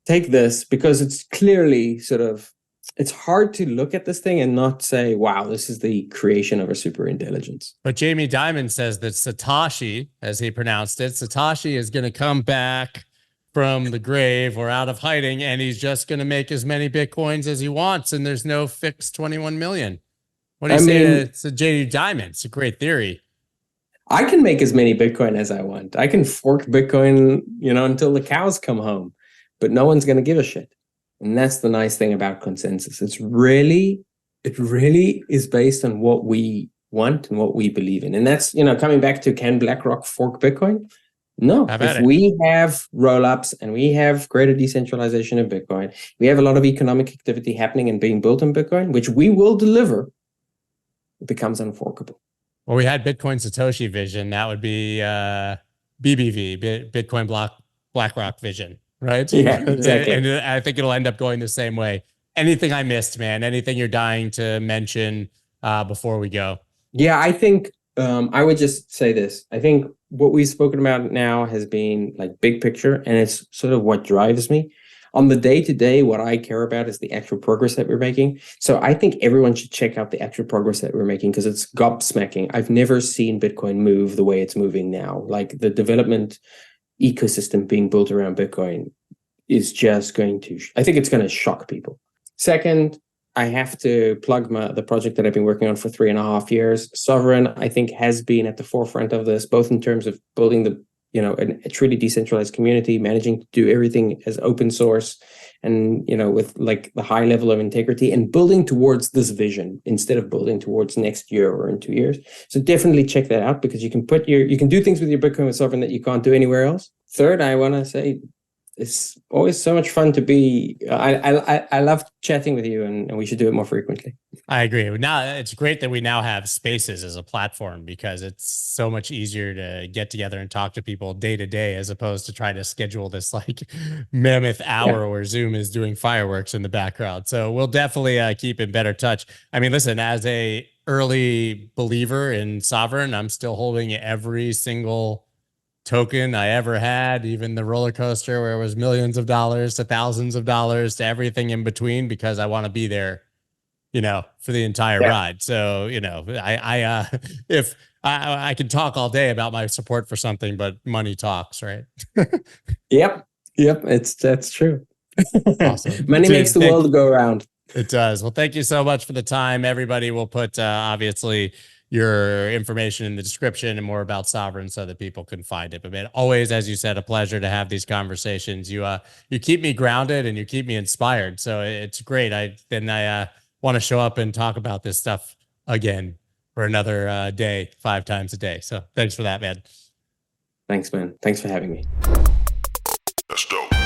take this, because it's clearly sort of, it's hard to look at this thing and not say, wow, this is the creation of a super intelligence. But Jamie Dimon says that Satoshi, as he pronounced it, Satoshi is going to come back from the grave or out of hiding, and he's just going to make as many Bitcoins as he wants, and there's no fixed 21 million. What do you say to Jamie Dimon? It's a great theory. I can make as many Bitcoin as I want. I can fork Bitcoin, until the cows come home, but no one's going to give a shit. And that's the nice thing about consensus. It really is based on what we want and what we believe in. And that's, coming back to, can BlackRock fork Bitcoin? No. If we have roll-ups and we have greater decentralization of Bitcoin, we have a lot of economic activity happening and being built on Bitcoin, which we will deliver, it becomes unforkable. Well, we had Bitcoin Satoshi vision. That would be BBV, Bitcoin BlackRock vision, right? Yeah, exactly. And I think it'll end up going the same way. Anything I missed, man? Anything you're dying to mention before we go? Yeah, I think I would just say this. I think what we've spoken about now has been like big picture, and it's sort of what drives me. On the day-to-day, what I care about is the actual progress that we're making. So I think everyone should check out the actual progress that we're making, because it's gobsmacking. I've never seen Bitcoin move the way it's moving now. Like, the development ecosystem being built around Bitcoin is just going to, I think it's going to shock people. Second, I have to plug the project that I've been working on for 3.5 years. Sovereign, I think, has been at the forefront of this, both in terms of building a truly decentralized community, managing to do everything as open source and, with like the high level of integrity, and building towards this vision instead of building towards next year or in 2 years. So definitely check that out, because you can do things with your Bitcoin with Sovereign that you can't do anywhere else. Third, I want to say, it's always so much fun to be. I love chatting with you, and we should do it more frequently. I agree. Now it's great that we now have Spaces as a platform, because it's so much easier to get together and talk to people day to day, as opposed to trying to schedule this like mammoth hour where Zoom is doing fireworks in the background. So we'll definitely keep in better touch. I mean, listen, as a early believer in Sovereign, I'm still holding every single token I ever had, even the roller coaster where it was millions of dollars to thousands of dollars to everything in between, because I want to be there, for the entire ride. So, if I can talk all day about my support for something, but money talks, right? Yep. That's true. Awesome. Money makes the world go around. It does. Well, thank you so much for the time. Everybody will put, obviously, your information in the description and more about Sovereign so that people can find it. But man, always, as you said, a pleasure to have these conversations. You keep me grounded and you keep me inspired. So it's great. I want to show up and talk about this stuff again for another day, 5 times a day. So thanks for that, man. Thanks, man. Thanks for having me. That's dope.